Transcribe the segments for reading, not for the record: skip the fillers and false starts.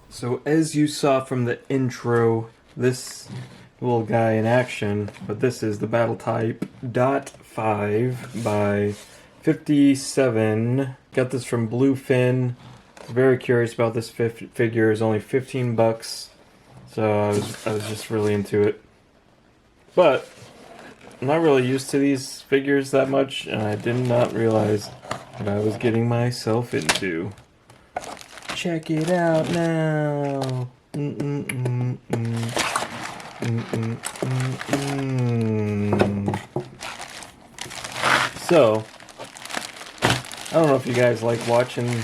So as you saw from the intro, this little guy in action, but this is the Battle Type.5 by 57. Got this from Bluefin. Very curious about this figure. It's only 15 bucks, so I was just really into it. But I'm not really used to these figures that much, and I did not realize what I was getting myself into. Check it out now. So, I don't know if you guys like watching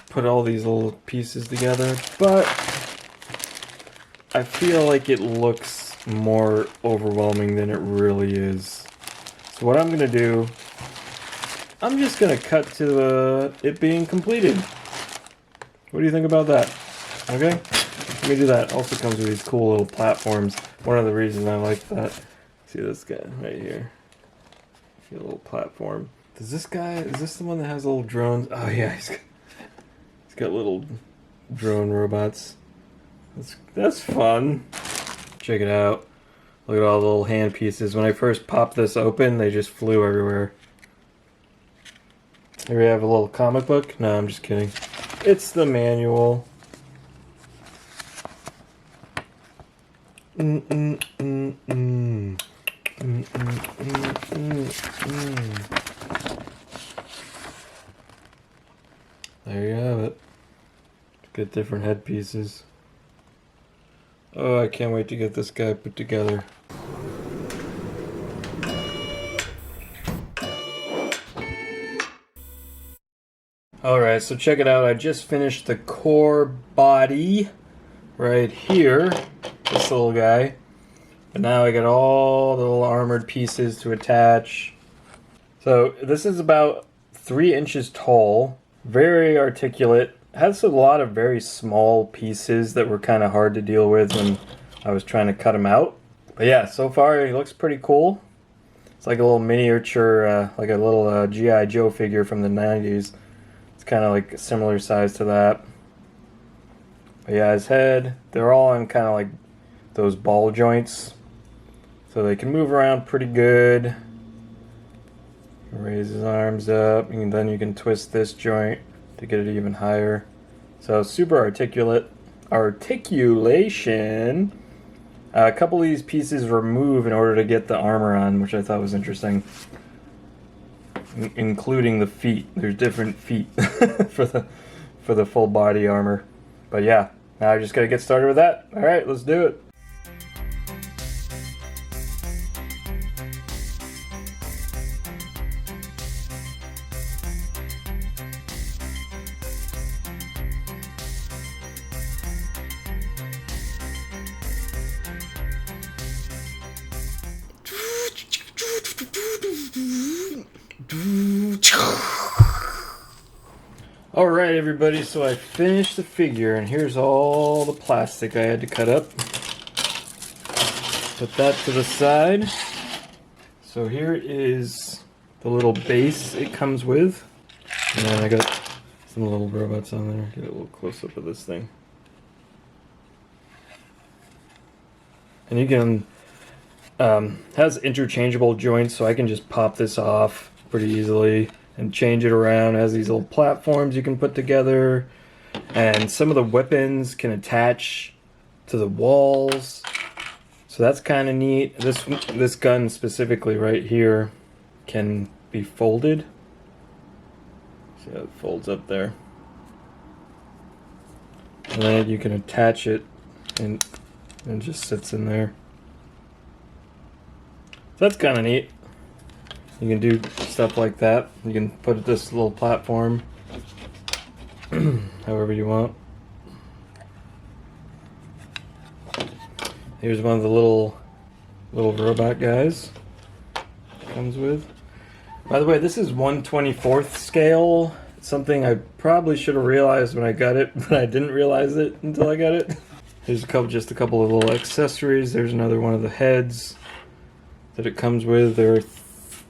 put all these little pieces together, but I feel like it looks more overwhelming than it really is. So what I'm gonna do, I'm just gonna cut to it being completed. What do you think about that? Okay, let me do that. Also comes with these cool little platforms. One of the reasons I like that. See this guy right here. See a little platform. Does this guy? Is this the one that has little drones? Oh yeah, he's got little drone robots. That's fun. Check it out. Look at all the little hand pieces. When I first popped this open, they just flew everywhere. Here we have a little comic book. No, I'm just kidding. It's the manual. There you have it. Get different head pieces. Oh, I can't wait to get this guy put together. Alright, so check it out. I just finished the core body right here. This little guy. And now I got all the little armored pieces to attach. So this is about 3 inches tall. Very articulate. Has a lot of very small pieces that were kind of hard to deal with when I was trying to cut them out. But yeah, so far he looks pretty cool. It's like a little miniature, like a little G.I. Joe figure from the 90s. It's kind of like a similar size to that. But yeah, his head, they're all on kind of like those ball joints. So they can move around pretty good. Raise his arms up, and then you can twist this joint to get it even higher. So super articulation. A couple of these pieces remove in order to get the armor on, which I thought was interesting. Including the feet. There's different feet for the full body armor. But yeah, now I just gotta get started with that. Alright, let's do it. Alright everybody, so I finished the figure and here's all the plastic I had to cut up. Put that to the side. So here is the little base it comes with. And then I got some little robots on there. Get a little close up of this thing. And you can, has interchangeable joints, so I can just pop this off pretty easily and change it around. It has these little platforms you can put together, and some of the weapons can attach to the walls, so that's kind of neat. This gun specifically right here can be folded. See how it folds up there, and then you can attach it and it just sits in there. So that's kind of neat. You can do stuff like that. You can put this little platform however you want. Here's one of the little robot guys it comes with. By the way, this is 1/24th scale. It's something I probably should have realized when I got it, but I didn't realize it until I got it. Here's just a couple of little accessories. There's another one of the heads that it comes with. There are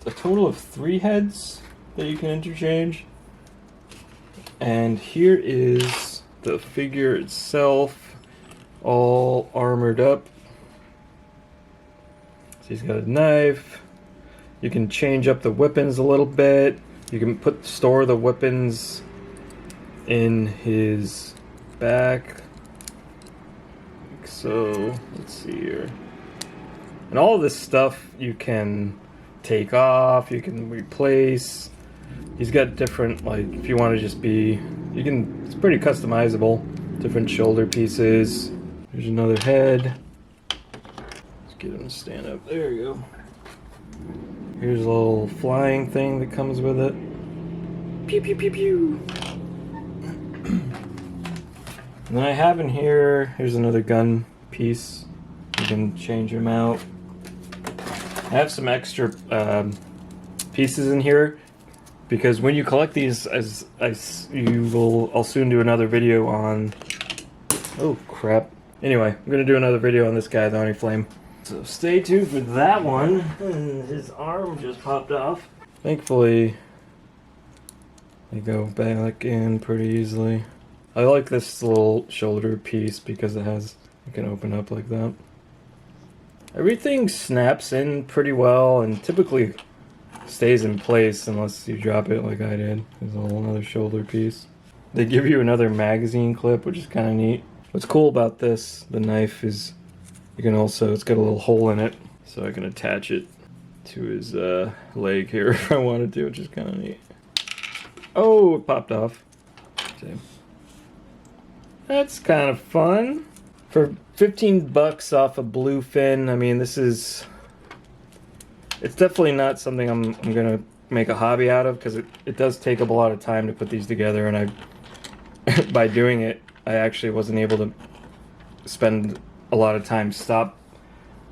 a total of 3 heads that you can interchange. And here is the figure itself, all armored up. So he's got a knife. You can change up the weapons a little bit. You can store the weapons in his back. Like so, let's see here. And all of this stuff you can take off, you can replace. He's got different, like, if you want to just be, you can, it's pretty customizable. Different shoulder pieces. There's another head. Let's get him to stand up. There you go. Here's a little flying thing that comes with it. Pew pew pew pew. And then I have in here, here's another gun piece. You can change them out. I have some extra pieces in here because when you collect these, I'll soon do another video on. Oh crap! Anyway, I'm gonna do another video on this guy, the Oni Flame. So stay tuned for that one. His arm just popped off. Thankfully, they go back in pretty easily. I like this little shoulder piece because it can open up like that. Everything snaps in pretty well and typically stays in place unless you drop it like I did. There's a whole other shoulder piece. They give you another magazine clip, which is kind of neat. What's cool about this, the knife, is you can also, it's got a little hole in it, so I can attach it to his leg here if I wanted to, which is kind of neat. Oh, it popped off. Okay. That's kind of fun. For 15 bucks off a bluefin, I mean, it's definitely not something I'm gonna make a hobby out of, because it does take up a lot of time to put these together, and by doing it, I actually wasn't able to spend a lot of time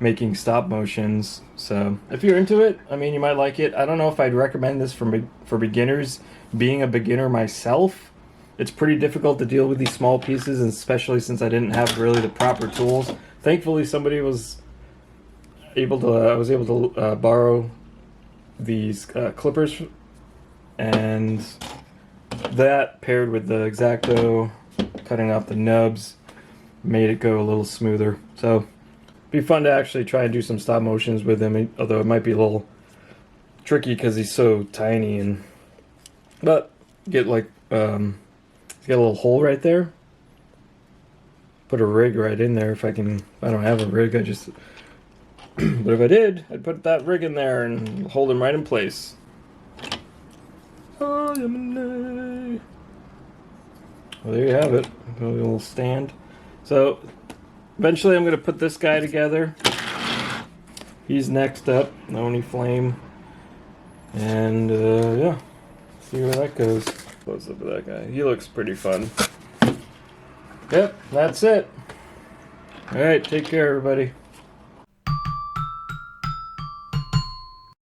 making stop motions. So if you're into it, I mean, you might like it. I don't know if I'd recommend this for beginners. Being a beginner myself, it's pretty difficult to deal with these small pieces, and especially since I didn't have really the proper tools. Thankfully, somebody was able to. I was able to borrow these clippers, and that paired with the X-Acto, cutting off the nubs, made it go a little smoother. So it'd be fun to actually try and do some stop motions with him, although it might be a little tricky because he's so tiny. But get like he's got a little hole right there. Put a rig right in there if I can. I don't have a rig, I just but if I did, I'd put that rig in there and hold him right in place. Well, there you have it. A little stand. So eventually I'm going to put this guy together. He's next up, Oni Flame. And yeah, see where that goes. Close up of that guy. He looks pretty fun. Yep, that's it. Alright, take care everybody.